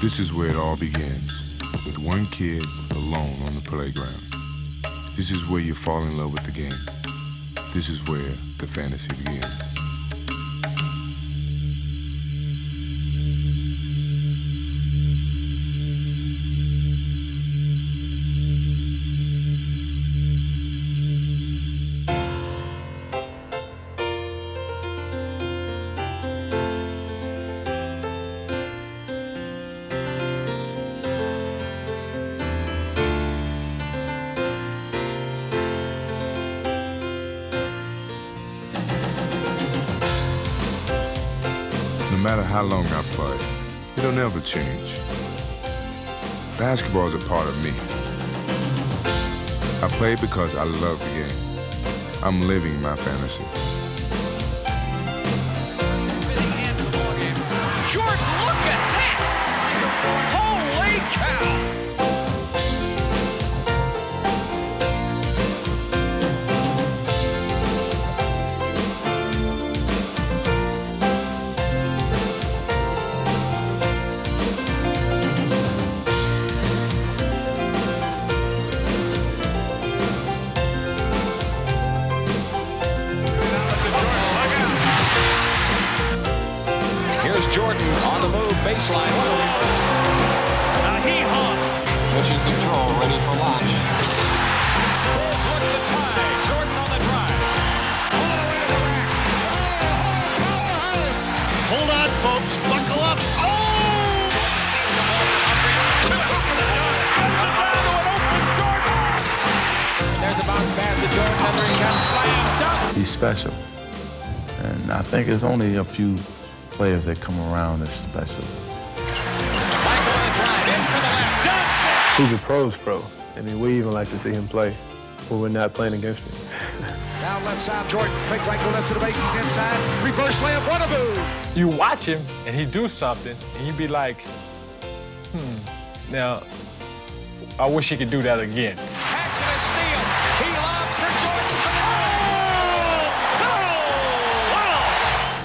This is where it all begins, with one kid alone on the playground. This is where you fall in love with the game. This is where the fantasy begins. No matter how long I play, it'll never change. Basketball is a part of me. I play because I love the game. I'm living my fantasy. Jordan, look at that! Holy cow! Jordan on the move, baseline. He-haw. Mission control, ready for launch. Bulls look to tie. Jordan on the drive. All the way to the rack. Powerhouse. Hold on, folks. Buckle up. Oh! And there's a bounce pass to Jordan. Under he got slammed. Dunk. He's special. And I think it's only a few players that come around that's special. Michael on the drive, in for the left, dunks it! He's a pro's pro. I mean, we even like to see him play when we're not playing against him. Down left side, Jordan, quick right, go left to the base, he's inside. Reverse layup, Wannaboo! You watch him and he do something and you be like, now, I wish he could do that again. Paxson a steal, he lobs for Jordan for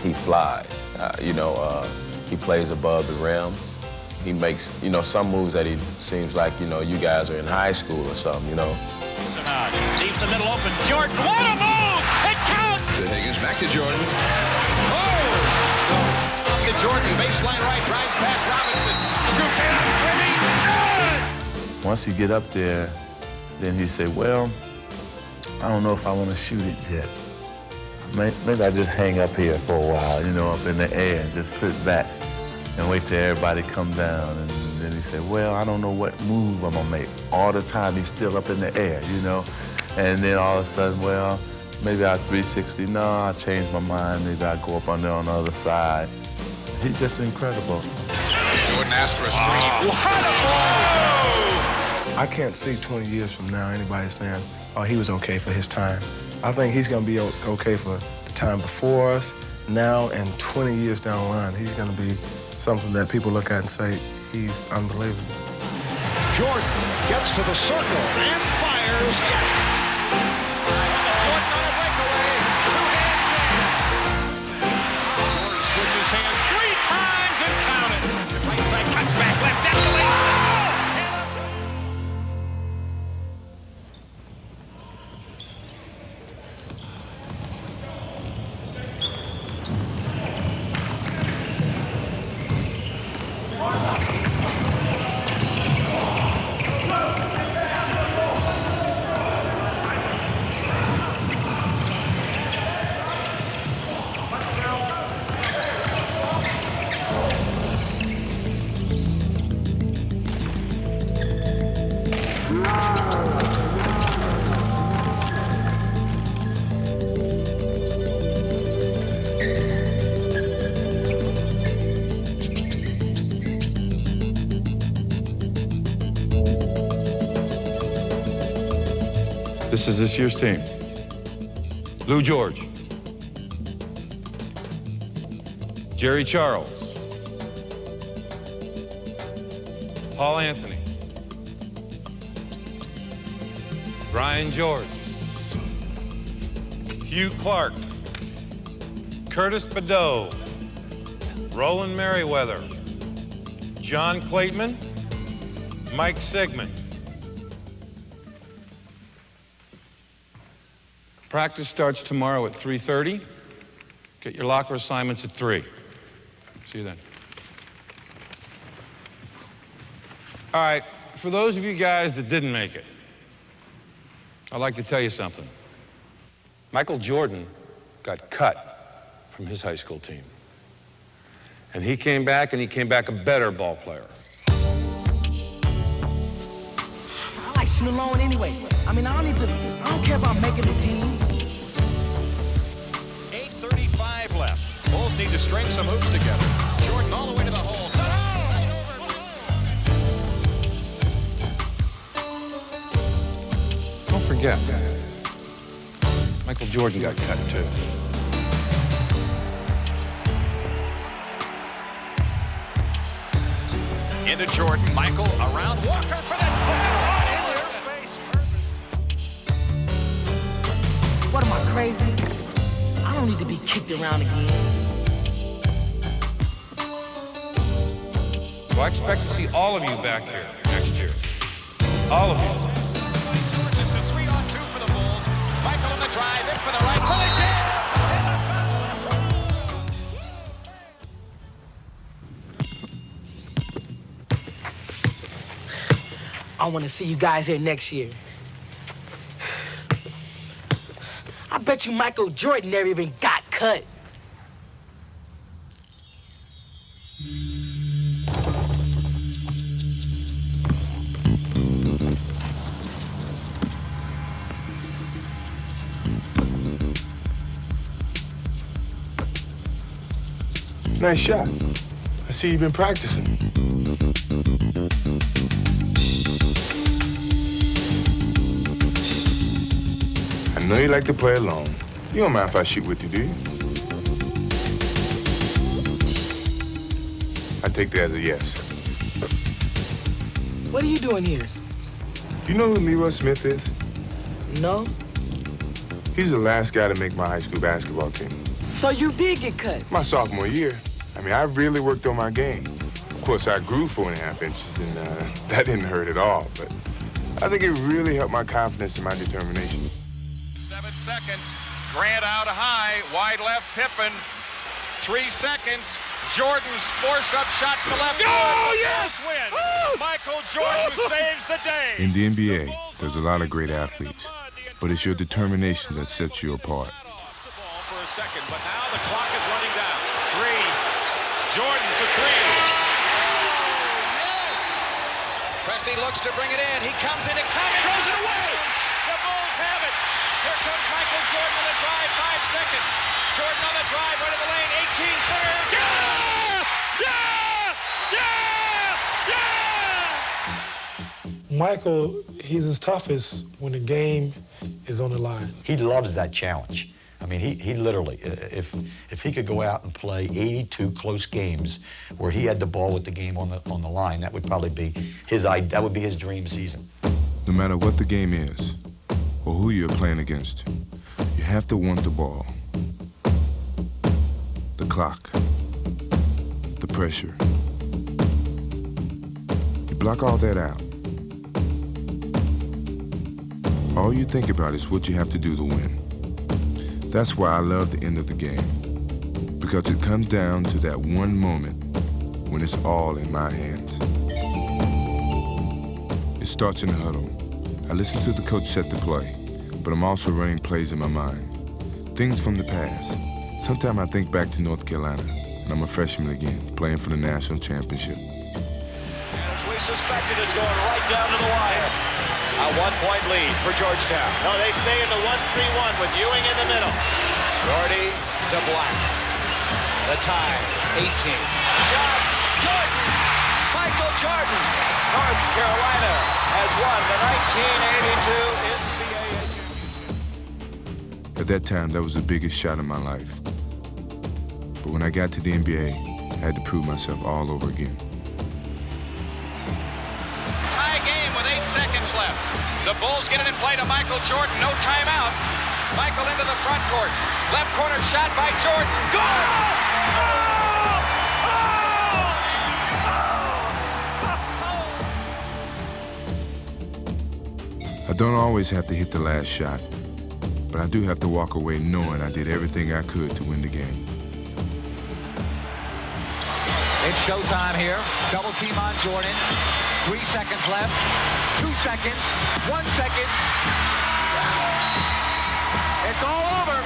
the He flies. He plays above the rim. He makes, some moves that he seems like, you guys are in high school or something, Sinaj leaves the middle open. Jordan, what a move! It counts! To Higgins, back to Jordan. Oh! To Jordan, baseline right, drives past Robinson. Shoots it up, good! Once he get up there, then he say, well, I don't know if I want to shoot it yet. Maybe I just hang up here for a while, up in the air and just sit back and wait till everybody come down. And then he said, well, I don't know what move I'm gonna make. All the time he's still up in the air, And then all of a sudden, well, maybe I'll 360. No, I'll change my mind. Maybe I'll go up on there on the other side. He's just incredible. Jordan asked for a screen. What a blow! I can't see 20 years from now anybody saying, oh, he was okay for his time. I think he's going to be okay for the time before us, now, and 20 years down the line. He's going to be something that people look at and say, he's unbelievable. Jordan gets to the circle and fires. Yes! Jordan on a breakaway. Two hands in. Switches hands 3 times and counted. Right side cuts back left. That's the way. This is this year's team. Lou George. Jerry Charles. Paul Anthony. Brian George. Hugh Clark. Curtis Badeau. Roland Merriweather. John Clayton, Mike Sigmund. Practice starts tomorrow at 3:30. Get your locker assignments at 3. See you then. All right, for those of you guys that didn't make it, I'd like to tell you something. Michael Jordan got cut from his high school team. And he came back a better ball player. I like shooting alone anyway. I mean, I don't care about making the team. 8:35 left. Bulls need to string some hoops together. Jordan all the way to the hole. Don't forget, Michael Jordan got cut too. Into Jordan. Michael around Walker for that in your face purpose. What am I, crazy? I don't need to be kicked around again. Well, I expect to see all of you back here next year. All of you. It's a 3-on-2 for the Bulls. Michael on the drive, in for the right, for the jam. I want to see you guys here next year. I bet you Michael Jordan never even got cut. Nice shot. I see you've been practicing. I know you like to play alone. You don't mind if I shoot with you, do you? I take that as a yes. What are you doing here? You know who Leroy Smith is? No? He's the last guy to make my high school basketball team. So you did get cut? My sophomore year. I mean, I really worked on my game. Of course, I grew 4.5 inches, and that didn't hurt at all. But I think it really helped my confidence and my determination. 7 seconds. Grant out high. Wide left, Pippen. 3 seconds. Jordan's force-up shot to the left. Oh, yes! Win. Michael Jordan saves the day. In the NBA, there's a lot of great athletes, but it's your determination that sets you apart. For a second, but now the clock is running down. 3. Jordan for 3. Pressey looks to bring it in. He comes in, throws it away. The Bulls have it. Here comes Michael Jordan on the drive, 5 seconds. Jordan on the drive, right of the lane, 18-footer. Yeah! Yeah! Yeah! Yeah! Michael, he's his toughest when the game is on the line. He loves that challenge. I mean, he literally, if he could go out and play 82 close games where he had the ball with the game on the line, that would probably be his dream season. No matter what the game is, or who you're playing against, you have to want the ball. The clock. The pressure. You block all that out. All you think about is what you have to do to win. That's why I love the end of the game. Because it comes down to that one moment when it's all in my hands. It starts in the huddle. I listen to the coach set the play, but I'm also running plays in my mind. Things from the past. Sometimes I think back to North Carolina, and I'm a freshman again, playing for the national championship. As we suspected, it's going right down to the wire. A 1-point lead for Georgetown. No, they stay in the 1-3-1 with Ewing in the middle. Gordy to Black. The tie, 18. Shot, Jordan! Michael Jordan! North Carolina has won the 1982 NCAA championship. At that time, that was the biggest shot in my life. But when I got to the NBA, I had to prove myself all over again. Tie game with 8 seconds left. The Bulls get it in play to Michael Jordan. No timeout. Michael into the front court. Left corner shot by Jordan. Good! Oh! Oh! Oh! I don't always have to hit the last shot, but I do have to walk away knowing I did everything I could to win the game. It's showtime here. Double team on Jordan. 3 seconds left. 2 seconds. 1 second. It's all over.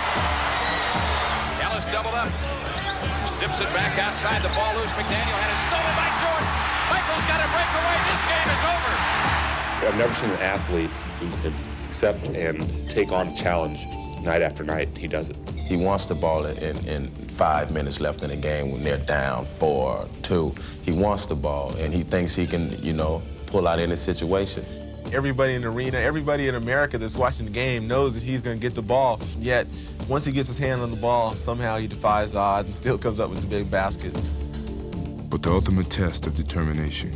Ellis doubled up. Zips it back outside. The ball loose. McDaniel had it stolen by Jordan. Michael's got a breakaway. This game is over. I've never seen an athlete who could accept and take on a challenge night after night. He does it. He wants the ball in 5 minutes left in the game when they're down 4-2. He wants the ball, and he thinks he can, pull out any situation. Everybody in the arena, everybody in America that's watching the game knows that he's going to get the ball. Yet, once he gets his hand on the ball, somehow he defies odds and still comes up with the big baskets. But the ultimate test of determination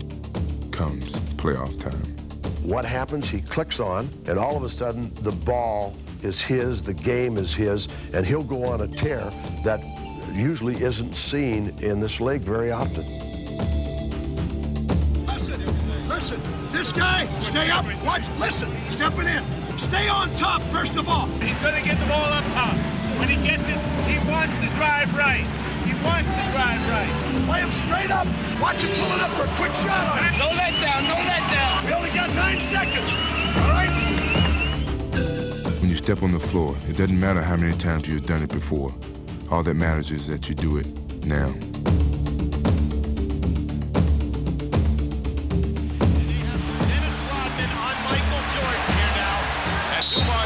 comes playoff time. What happens? He clicks on, and all of a sudden, the ball is his, the game is his, and he'll go on a tear that usually isn't seen in this league very often. Listen, this guy, stay up, watch, listen, stepping in. Stay on top, first of all. He's gonna get the ball up top. When he gets it, he wants to drive right. He wants to drive right. Play him straight up. Watch him pull it up for a quick shot on it. No let down, no let down. We only got 9 seconds, all right? When you step on the floor, it doesn't matter how many times you've done it before. All that matters is that you do it now.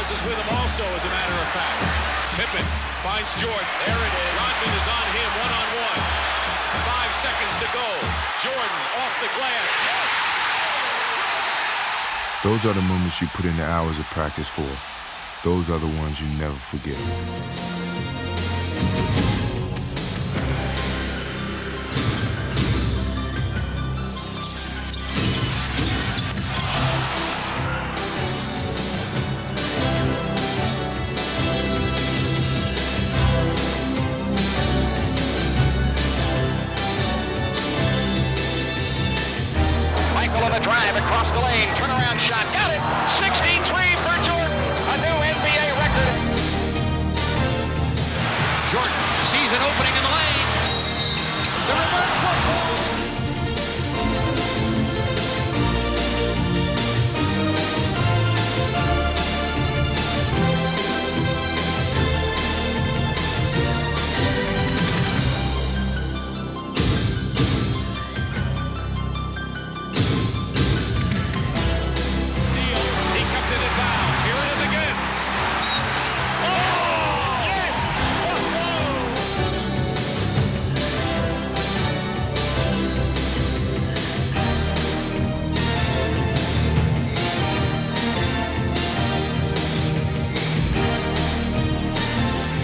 Is with him also, as a matter of fact. Pippen finds Jordan. There it is. Rodman is on him, one-on-one. 5 seconds to go. Jordan off the glass. Those are the moments you put in the hours of practice for. Those are the ones you never forget. Drive across the lane, turnaround shot, got it! 63 for Jordan, a new NBA record. Jordan sees an opening in the lane. The reverse one.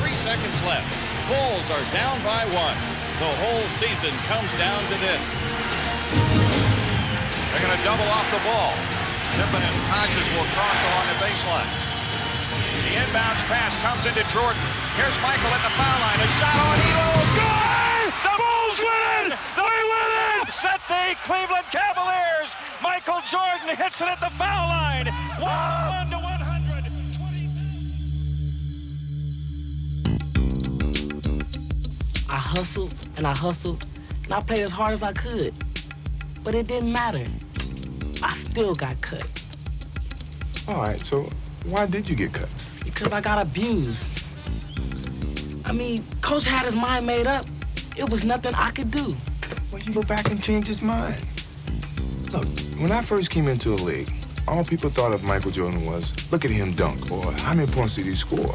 3 seconds left. Bulls are down by 1. The whole season comes down to this. They're going to double off the ball. Pippen and Hodges will cross along the baseline. The inbounds pass comes into Jordan. Here's Michael at the foul line. A shot on Elo. Good! The Bulls win it! They win it! Set the Cleveland Cavaliers. Michael Jordan hits it at the foul line. 101 to 100. I hustled and I hustled and I played as hard as I could. But it didn't matter. I still got cut. All right, so why did you get cut? Because I got abused. I mean, Coach had his mind made up. It was nothing I could do. Well, you go back and change his mind. Look, when I first came into the league, all people thought of Michael Jordan was, look at him dunk, or how many points did he score?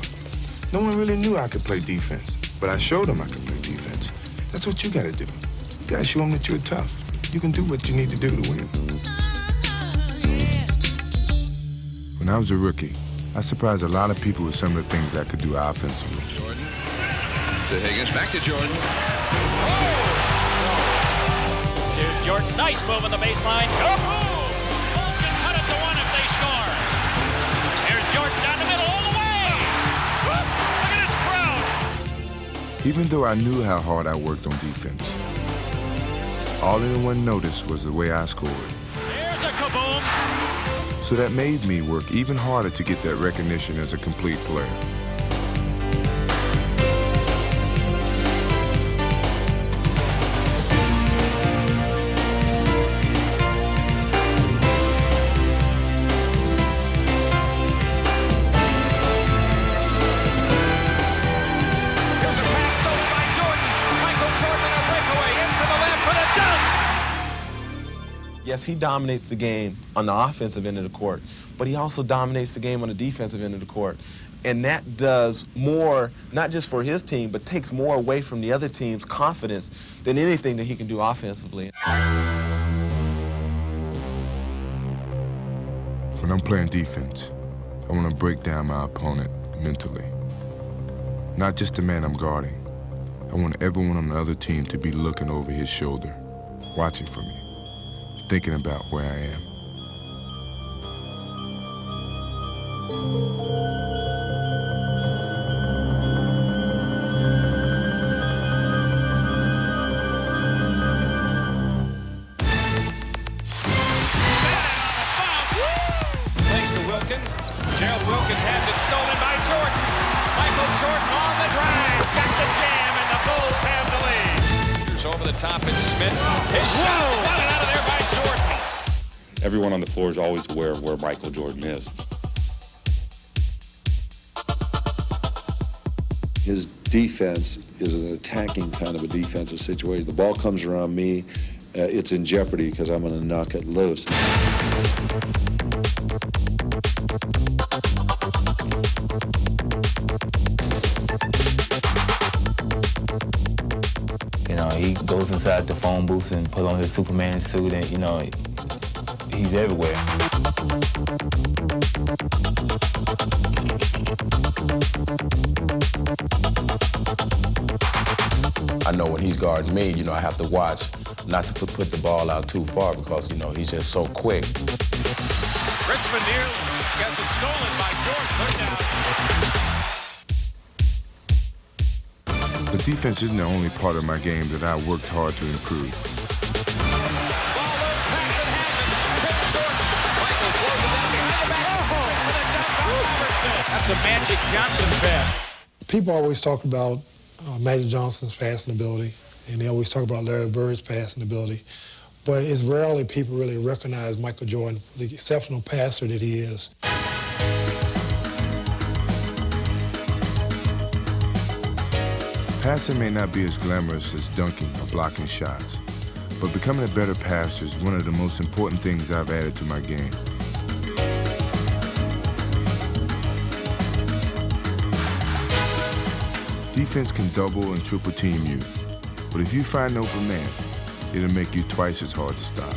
No one really knew I could play defense, but I showed them I could play defense. That's what you gotta do. You gotta show them that you're tough. You can do what you need to do to win. When I was a rookie, I surprised a lot of people with some of the things I could do offensively. Jordan to Higgins, back to Jordan. Here's Jordan, nice move on the baseline. Go move! Bulls can cut it to 1 if they score. Here's Jordan down the middle all the way. Look at this crowd. Even though I knew how hard I worked on defense, all anyone noticed was the way I scored. There's a kaboom. So that made me work even harder to get that recognition as a complete player. Yes, he dominates the game on the offensive end of the court, but he also dominates the game on the defensive end of the court. And that does more, not just for his team, but takes more away from the other team's confidence than anything that he can do offensively. When I'm playing defense, I want to break down my opponent mentally. Not just the man I'm guarding. I want everyone on the other team to be looking over his shoulder, watching for me, thinking about where I am. Plays to Wilkins. Gerald Wilkins has it stolen by Jordan. Michael Jordan on the drive. He's got the jam, and the Bulls have the lead. Over the top, and Smith. His shot spotted out of there by Jordan. Everyone on the floor is always aware of where Michael Jordan is. His defense is an attacking kind of a defensive situation. The ball comes around me, it's in jeopardy because I'm going to knock it loose. You know, he goes inside the phone booth and put on his Superman suit and, you know, he's everywhere. I know when he's guarding me, you know, I have to watch not to put the ball out too far because, you know, he's just so quick. Richmond nearly gets it stolen by Jordan. Put down. The defense isn't the only part of my game that I worked hard to improve. That's a Magic Johnson pass. People always talk about Magic Johnson's passing ability, and they always talk about Larry Bird's passing ability, but it's rarely people really recognize Michael Jordan for the exceptional passer that he is. Passing may not be as glamorous as dunking or blocking shots, but becoming a better passer is one of the most important things I've added to my game. Defense can double and triple team you, but if you find an open man, it'll make you twice as hard to stop.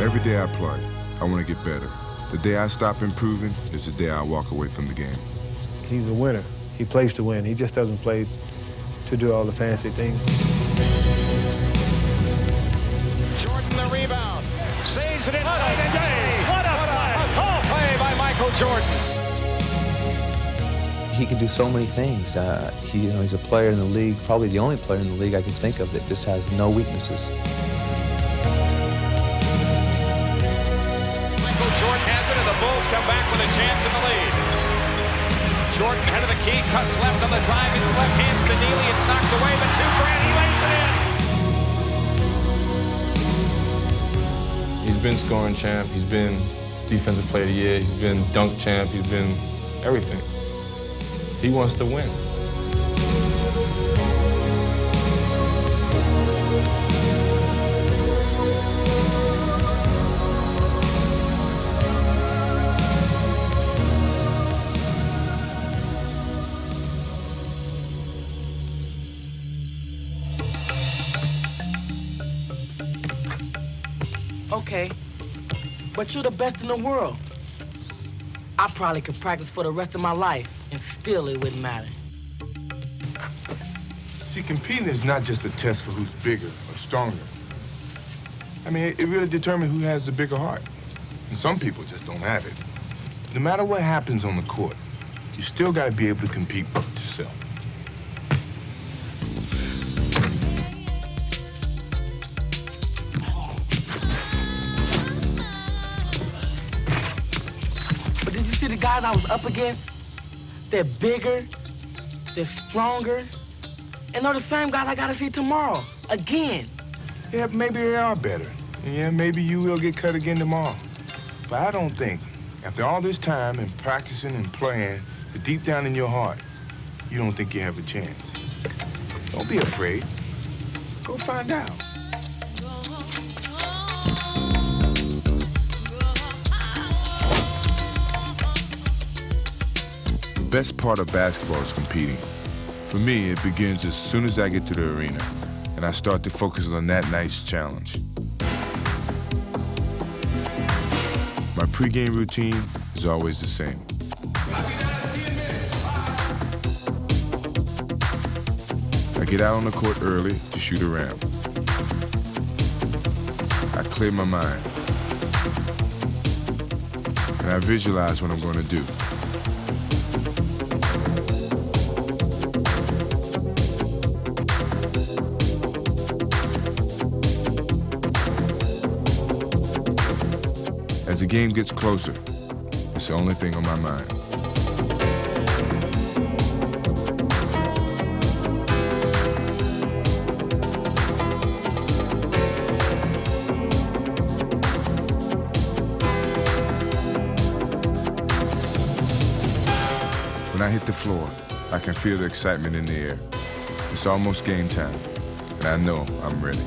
Every day I play, I want to get better. The day I stop improving is the day I walk away from the game. He's a winner. He plays to win. He just doesn't play to do all the fancy things. Jordan the rebound. Saves it in. What a save! What a tall play by Michael Jordan. He can do so many things. He's a player in the league, probably the only player in the league I can think of that just has no weaknesses. Jordan has it, and the Bulls come back with a chance in the lead. Jordan, head of the key, cuts left on the drive, into left hands to Neely. It's knocked away, but to Grant, he lays it in. He's been scoring champ. He's been defensive player of the year. He's been dunk champ. He's been everything. He wants to win. Okay, but you're the best in the world. I probably could practice for the rest of my life, and still it wouldn't matter. See, competing is not just a test for who's bigger or stronger. I mean, it really determines who has the bigger heart. And some people just don't have it. No matter what happens on the court, you still gotta be able to compete for yourself. But did you see the guys I was up against? They're bigger, they're stronger, and they're the same guys I gotta see tomorrow, again. Yeah, maybe they are better. And yeah, maybe you will get cut again tomorrow. But I don't think, after all this time and practicing and playing, that deep down in your heart, you don't think you have a chance. Don't be afraid. Go find out. The best part of basketball is competing. For me, it begins as soon as I get to the arena, and I start to focus on that night's challenge. My pregame routine is always the same. I get out on the court early to shoot around. I clear my mind. And I visualize what I'm going to do. As the game gets closer, it's the only thing on my mind. When I hit the floor, I can feel the excitement in the air. It's almost game time, and I know I'm ready.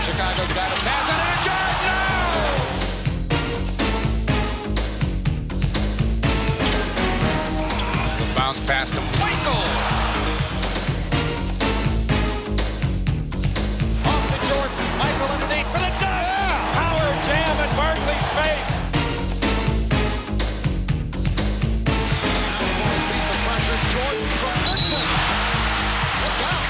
Chicago's got a pass and a Jordan! The bounce pass to Michael! Off to Jordan. Michael underneath for the dunk! Yeah. Power jam at Barkley's face! Now Bulls beat the pressure. Jordan from Hudson. Look out!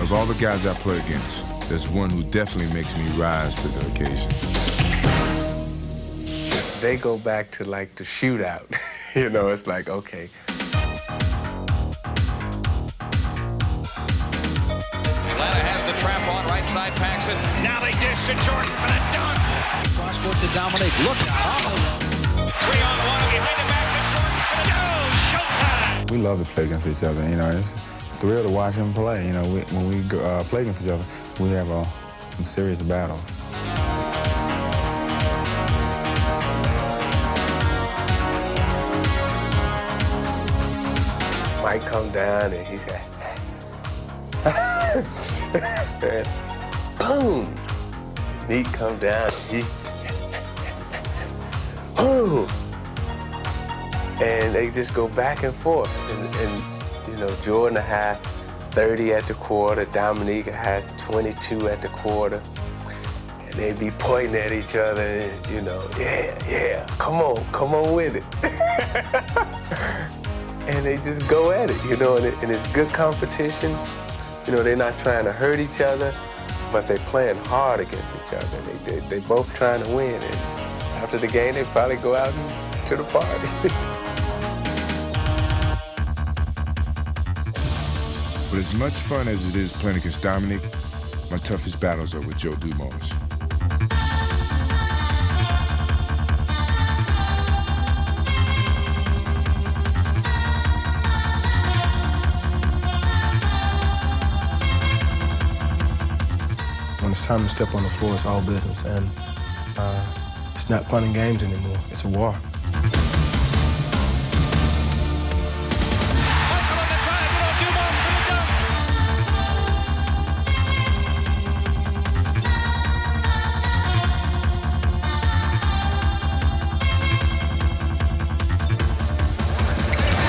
Of all the guys I play against, there's one who definitely makes me rise to the occasion. They go back to like the shootout. You know, it's like, okay. Atlanta has the trap on, right side Paxson. Now they dish to Jordan for the dunk. Cross court to Dominique. Look out. 3-on-1. Behind the back to Jordan for the dunk. Showtime. We love to play against each other. You know, it's a thrill to watch them play. You know, when we play against each other, we have some serious battles. Mike come down and he said, and boom. Neat come down and he, boom. And they just go back and forth. And you know, Jordan had 30 at the quarter, Dominique had 22 at the quarter. And they'd be pointing at each other and, you know, yeah, come on with it. And they just go at it, you know, and it's good competition. You know, they're not trying to hurt each other, but they're playing hard against each other. They both trying to win, and after the game, they probably go out to the party. But as much fun as it is playing against Dominique, my toughest battles are with Joe Dumars. When it's time to step on the floor, it's all business. And It's not fun and games anymore. It's a war.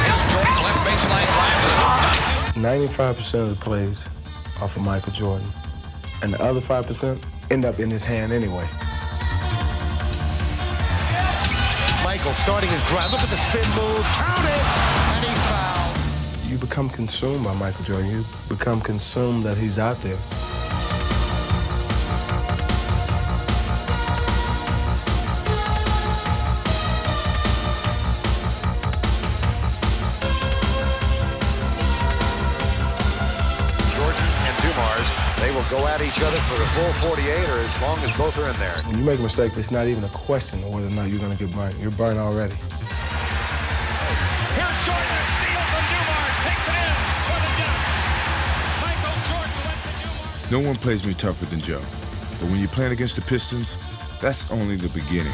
Here's Jordan, left baseline drive to the hoop. 95% of the plays are for Michael Jordan, and the other 5% end up in his hand anyway. Michael starting his drive. Look at the spin move. Count it! And he's fouled. You become consumed by Michael Jordan. You become consumed that he's out there. Jordan and Dumars, they will go at each other for the full 48 or as long as both are in there. When you make a mistake, it's not even a question of whether or not you're going to get burned. You're burned already. Here's Jordan, a steal from Dumars, takes it in for the dunk. Michael Jordan went to Dumars. No one plays me tougher than Joe. But when you're playing against the Pistons, that's only the beginning.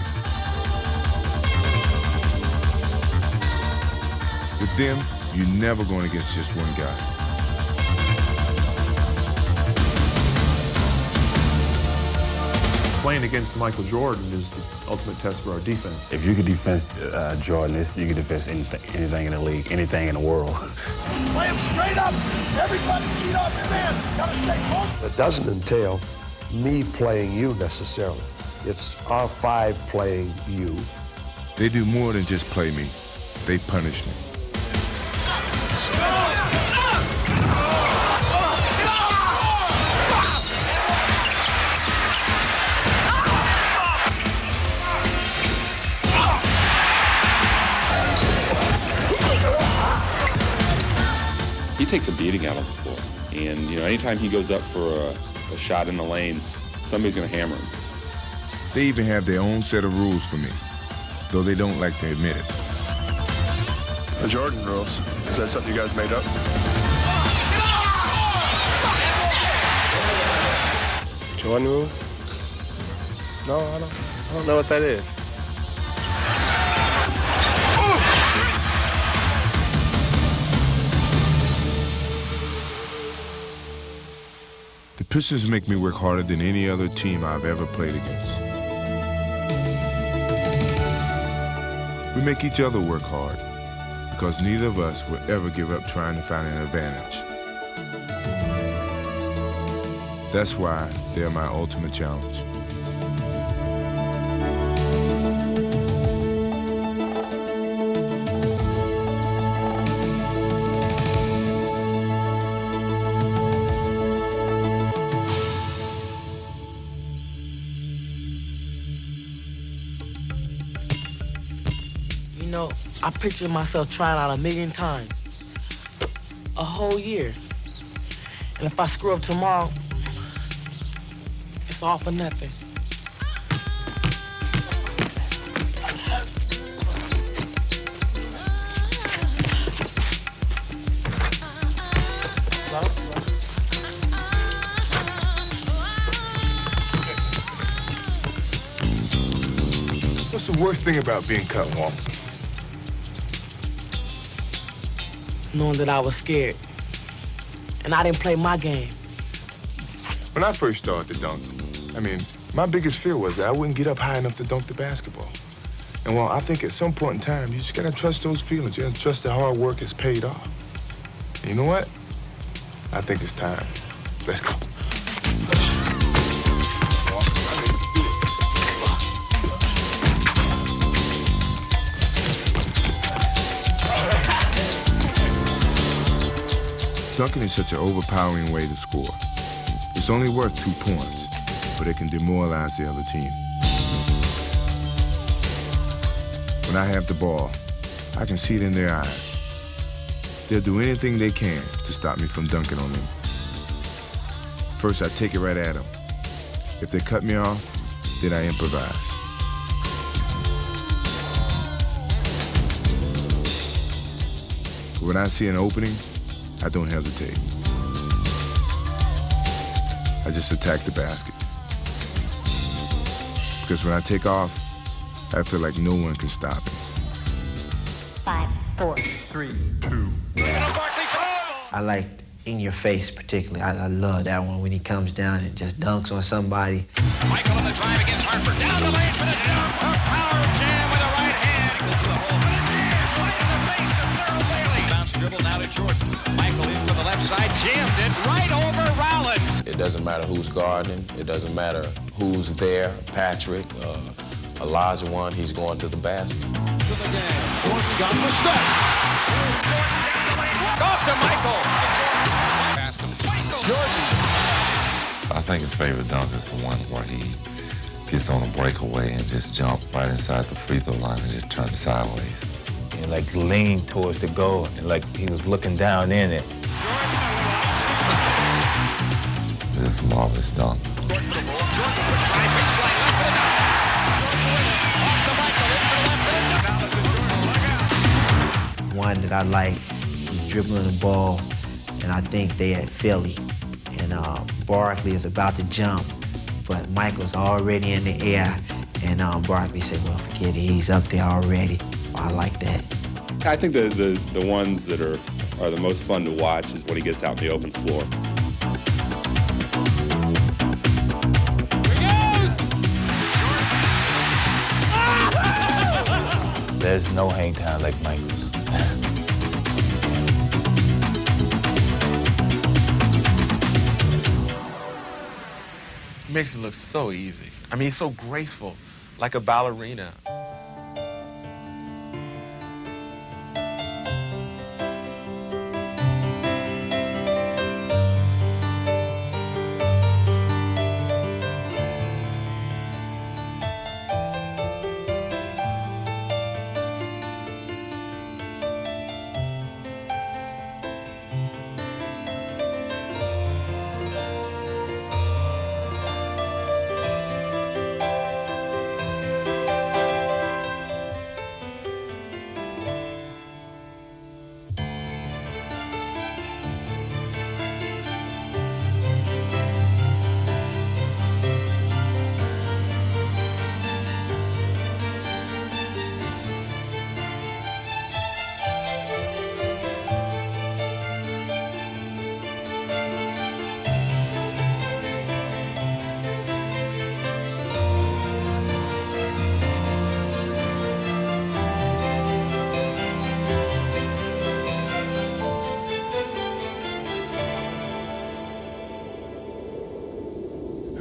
With them, you're never going against just one guy. Playing against Michael Jordan is the ultimate test for our defense. If you could defense Jordan, you could defense anything in the league, anything in the world. Play him straight up. Everybody cheat off your man. Gotta stay close. It doesn't entail me playing you necessarily. It's our five playing you. They do more than just play me. They punish me. He takes a beating out on the floor. And, anytime he goes up for a shot in the lane, somebody's going to hammer him. They even have their own set of rules for me, though they don't like to admit it. The Jordan rules. Is that something you guys made up? Jordan rule? No, I don't know what that is. The Pistons make me work harder than any other team I've ever played against. We make each other work hard because neither of us will ever give up trying to find an advantage. That's why they're my ultimate challenge. You know, I pictured myself trying out 1,000,000 times. A whole year. And if I screw up tomorrow, it's all for nothing. What's the worst thing about being cut, Walt? Knowing that I was scared. And I didn't play my game. When I first started to dunk, my biggest fear was that I wouldn't get up high enough to dunk the basketball. And I think at some point in time, you just gotta trust those feelings. You gotta trust that hard work has paid off. And you know what? I think it's time. Let's go. Dunking is such an overpowering way to score. It's only worth 2 points, but it can demoralize the other team. When I have the ball, I can see it in their eyes. They'll do anything they can to stop me from dunking on them. First, I take it right at them. If they cut me off, then I improvise. When I see an opening, I don't hesitate. I just attack the basket. Because when I take off, I feel like no one can stop him. 5, 4, 3, 2. I like In Your Face particularly. I love that one when he comes down and just dunks on somebody. Michael on the drive against Harper. Down the lane for the dunk. A power jam with the right hand. Equal to the hole. For the jam right in the face of Merrill Bailey. Bounce dribble now to Jordan. Michael in from the left side. Jammed it right over Rollins. It doesn't matter who's guarding. It doesn't matter who's there. Patrick, Elijah won. He's going to the basket. Jordan got the step. Jordan down the lane. Off to Michael. Past him. Michael. Jordan. I think his favorite dunk is the one where he gets on a breakaway and just jump right inside the free throw line and just turn it sideways. And like leaned towards the goal, and like he was looking down in it. This is a marvelous dunk. One that I like, he's dribbling the ball, and I think they at Philly. And Barkley is about to jump, but Michael's already in the air. And Barkley said, well, forget it, he's up there already. I like that. I think the ones that are the most fun to watch is when he gets out in the open floor. There's no hang time like Michael's. Makes it look so easy. I mean, he's so graceful, like a ballerina.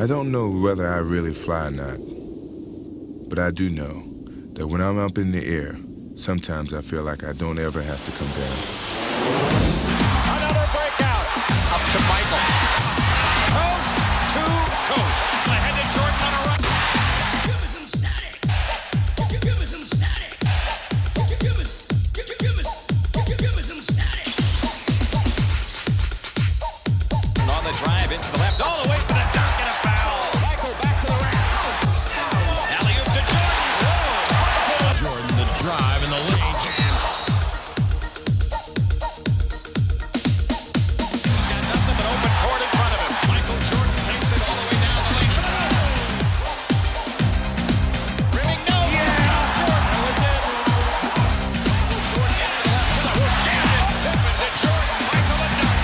I don't know whether I really fly or not, but I do know that when I'm up in the air, sometimes I feel like I don't ever have to come down. Another breakout. Up to Michael. Coast to coast. Ahead to Jordan on a run. Give me some static. Give me some static. Give me some static. On the drive into the left, all the way for the dunk and a foul. Michael back to the rack. Alley-oop to Jordan. Whoa. Jordan the drive in the lane. Jam. Got nothing but open court in front of him. Michael Jordan takes it all the way down the lane. Rimming no. Yeah. Jordan was in. Michael Jordan into the left. Jammed it. Pippen to Jordan. Michael a dunk.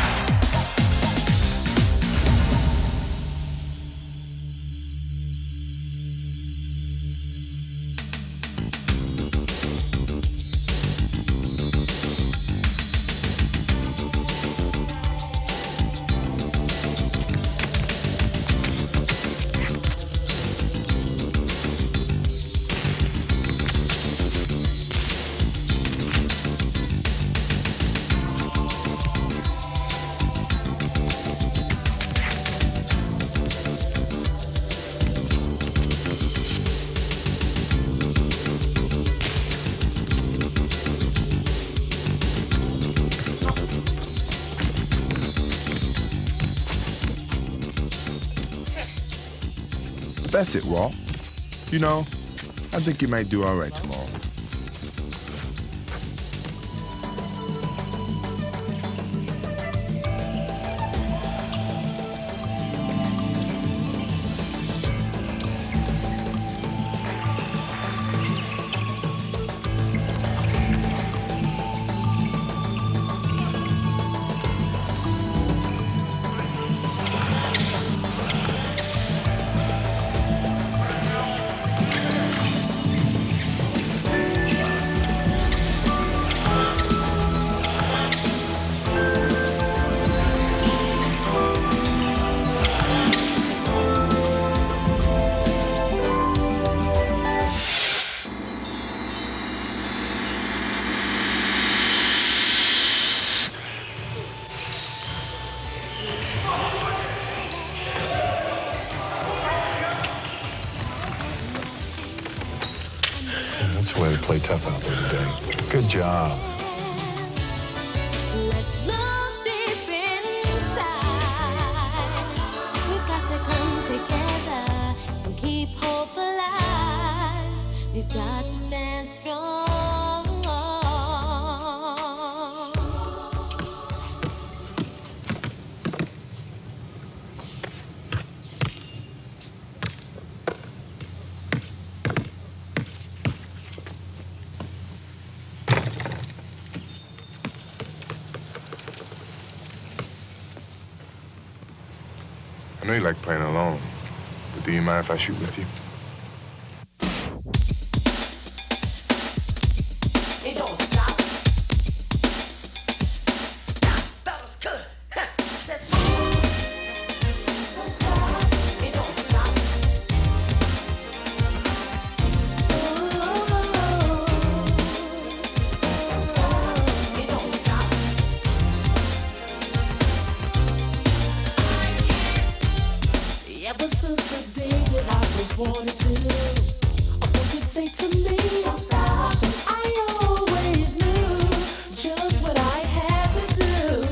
That's it, Walt. You know, I think you might do all right tomorrow. That's the way to play tough out there today. Good job. Let's look deep inside. We've got to come together and keep hope alive. We've got to stand strong. I know you like playing alone, but do you mind if I shoot with you? It don't stop. That was good. Says, Don't stop. It don't stop. Don't stop. It don't stop. Ever since the day that I was wanted to, a voice would say to me, don't stop. So I always knew just what I had to do.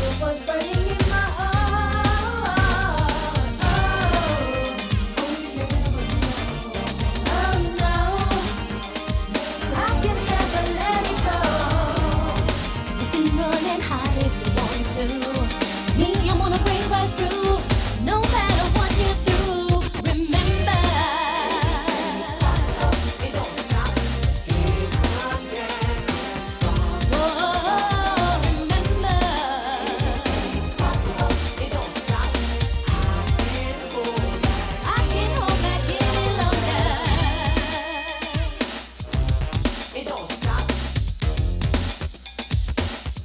It was burning in my heart. Oh no, I can never let it go. So you can run and hide if you want to. Me, I'm gonna break right through. No matter what you do, remember, it's possible, it don't stop. It's ungetting stronger. Oh, remember, it's possible, it don't stop. I can't hold back any longer. It don't stop.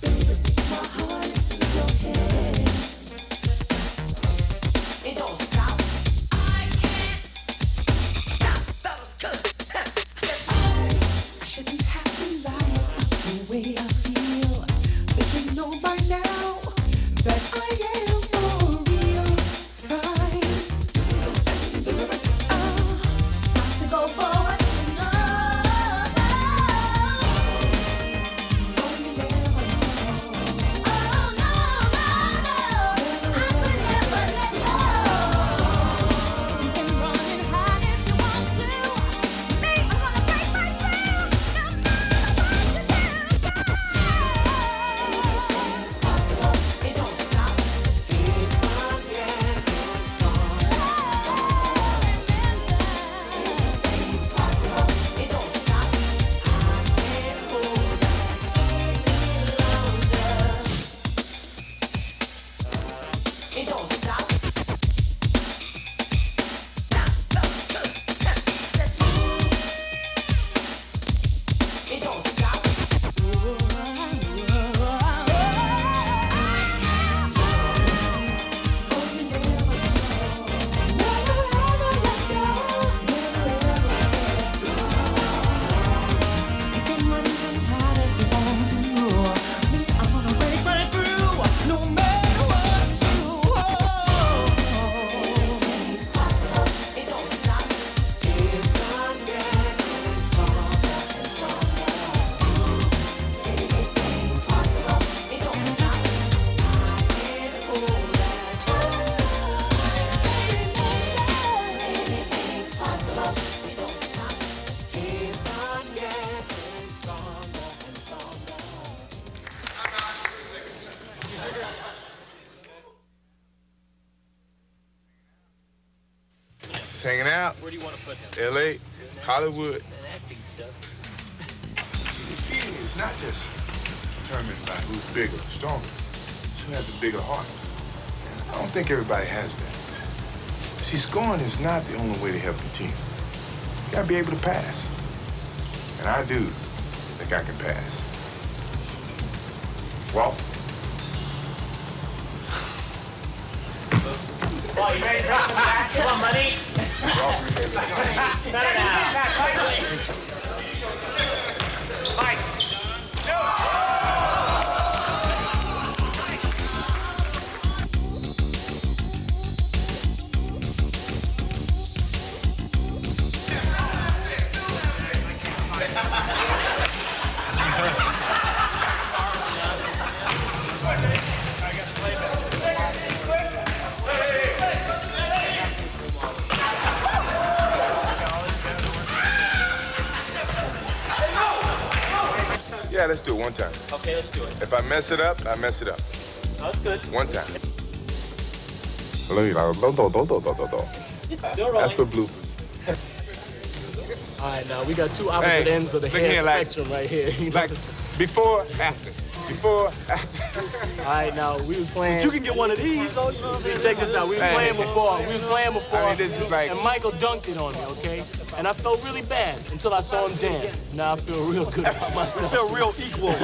Baby, take my heart into your hand. It don't stop. I can't stop. That was good. I shouldn't have to lie about the way I feel. But you know by now that I am for real. Signs. Got to go forward. No. Oh, you never know. Oh, no. I could never let go. So you can run and hide if you want to. Me, I'm gonna break right through. No matter what you do. It's possible, it don't stop. It's ungetting stronger. It's possible, it don't stop. I can't hold back any longer. It don't stop. It don't stop. It's possible, it don't stop. It's ungetting stronger and stronger. Anything's possible, it don't stop. I can't hold back. Anything's possible, it don't stop. It's ungetting stronger and stronger. Just hanging out. Where do you want to put him? L.A., Hollywood. Acting stuff. Defeating is not just determined by who's bigger or stronger. It's who has the bigger heart. I don't think everybody has that. See, scoring is not the only way to help your team. You gotta be able to pass. And I do think I can pass. Walt? Oh, you ready to drop the back? Come on, buddy. Better now. Mike. Yeah, let's do it one time. Okay, let's do it. If I mess it up, I mess it up. That's good. One time. That's for bloopers. All right, now we got two opposite ends of the hair spectrum right here. You know? Like before, after. Before, after. All right, now we was playing. But you can get one of these. Oh, you know what I'm See, saying? check this out. We was playing before. I mean, this is like... and Michael dunked it on me, okay? And I felt really bad until I saw him dance. Now I feel real good about myself. I feel real equal.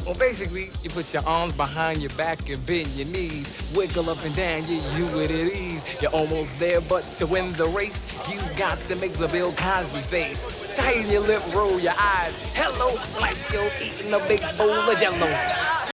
Well, basically, you put your arms behind your back and bend your knees. Wiggle up and down, you with it ease. You're almost there, but to win the race, you got to make the Bill Cosby face. Tighten your lip, roll your eyes. Hello, like you're eating a big bowl of Jell-O.